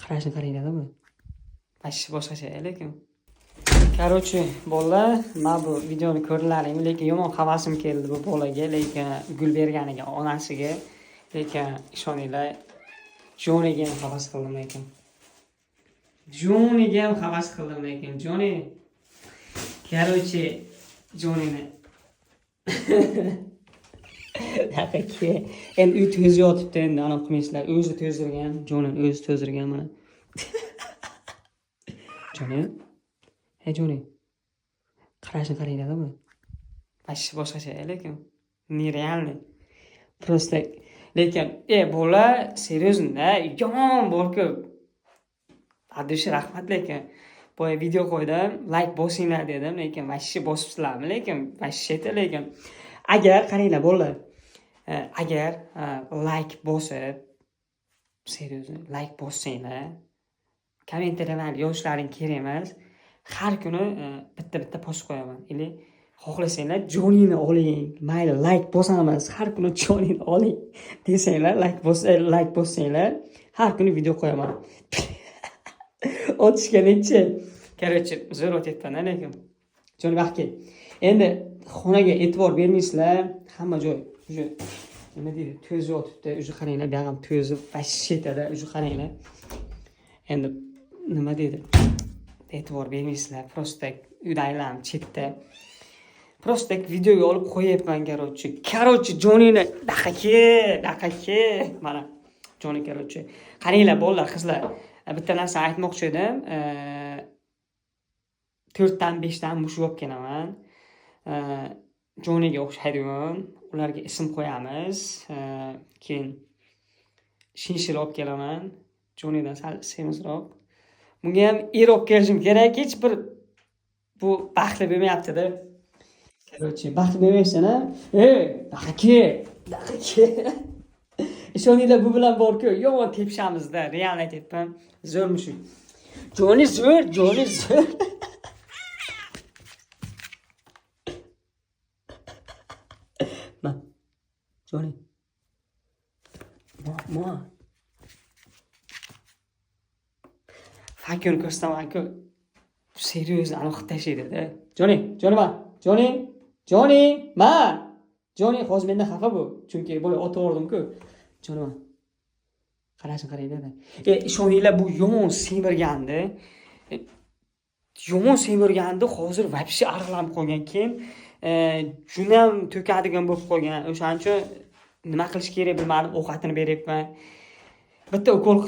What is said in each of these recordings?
Qarashni qaranglar-mi? Vashi boshqacha lekin. Короче, bolalar, men bu videoni ko'rdilaringmi, lekin yomon havasim keldi bu bolaga, lekin gul berganiga, onasiga, lekin ishoninglar, Joniga ham havas qildim lekin. Joniga ham havas qildim lekin. Joni. Короче, Jonini. Haqiqatki, endi uy to'zib yotibdi, endi ana qilmaysizlar, o'zi to'zdirgan, Jonini o'zi to'zdirgan mana. Joni. Hey Joni. Qarashni qaranglar-mi? Vashi boshqacha lekin. Нереальный. Просто lekin bola серьезно, yomon borku. Adish rahmat lekin. Boya video qo'ydim, like bosinglar dedim, lekin vashi bosibsizlarmi, lekin vashi lekin. Agar qaranglar bolalar. Agar like bosib, серьезно, like bossanglar, kommentariylar yozishlaring kerak emas. Har kuni bitta post qo'yaman. Ili xohlasanglar Jonini oling, mayli like bosamiz, har kuni Jonini oling desanglar, like bossanglar, har kuni video qo'yaman. Otishganicha. Короче, zo'r o'tyapman lekin. Joni vaqtga. Endi xonaga e'tibor bermaysizlar, hamma joy уже nima deydi, to'zib yotibdi. Уже qaranglar, bu ham to'zib, vashshetada, уже qaranglar. Endi nima deydi? E'tibor bermaysizlar. Просто uydagilarni chetda. Просто videoga olib qo'yapman, короче, Jonini daqaki. Mana Joni короче. Qaranglar bolalar, qizlar. Bitta narsa aytmoqchi edim. 4 dan 5 dan mushuk olib kelaman. Joniga o'xshaydigan. Ularga ism qo'yamiz. Keyin shinshil olib kelaman. Jonidan sal semizroq. Bunga ham er olib kelishim kerak, hech bir bu baxtli bo'lmayapti-da. Короче, baxtli bo'lmaysan-a? Daqaki. Ishoninglar, bu bilan borku, yomon tepishamiz-da, real aytyapman. Zo'r mushuk. Joni zo'r. Ma. Joni. Ma. Fakir ko'rsataman-ku. Серьезно, aniq tashlaydi-da. Joni, ma. Joni hozir mendan xafa bu. Chunki boya o'tirdim-ku. Joni ma. Qarashni qaranglar-da. Ishoninglar, bu yomon semirgandi. Hozir vobshe arg'lanib qolgan. Keyin juni ham to'kadigan bo'lib qolgan. O'shaning uchun nima qilish kerak bilmadim, ovqatini beryapman. Bitta ukol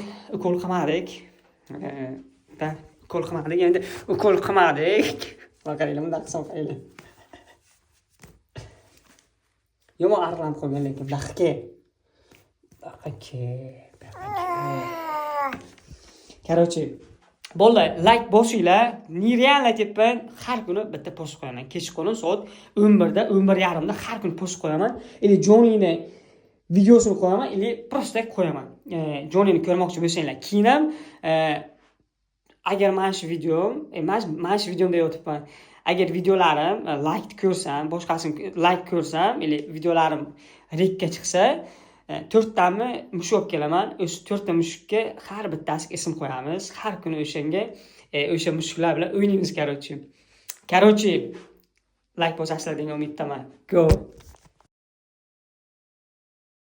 qilmadik. Endi ukol qilmadik. Qaranglar, bunday qilsam qaranglar. Yomon arg'lanib qolgan lekin daqqa. Короче, bolalar, like bosinglar. Nereal aytyapman, har kuni bitta post qo'yaman. Kechqurun soat 11:30da har kuni post qo'yaman. Ili Jonini videosini qo'yaman, ili просто qo'yaman. Jonini ko'rmoqchi bo'lsanglar, keyin ham agar mana shu videomda yotibman. Agar videolarim like ko'rsam, boshqasini like ko'rsam, ili videolarim rekka chiqsa, 4 tami mushuk olib kelaman. O'sha 4 ta mushukka har bittasiga ism qo'yamiz. Har kuni o'sha mushuklar bilan o'ynaymiz, короче. Like bosasizlar degan umiddaman. Go.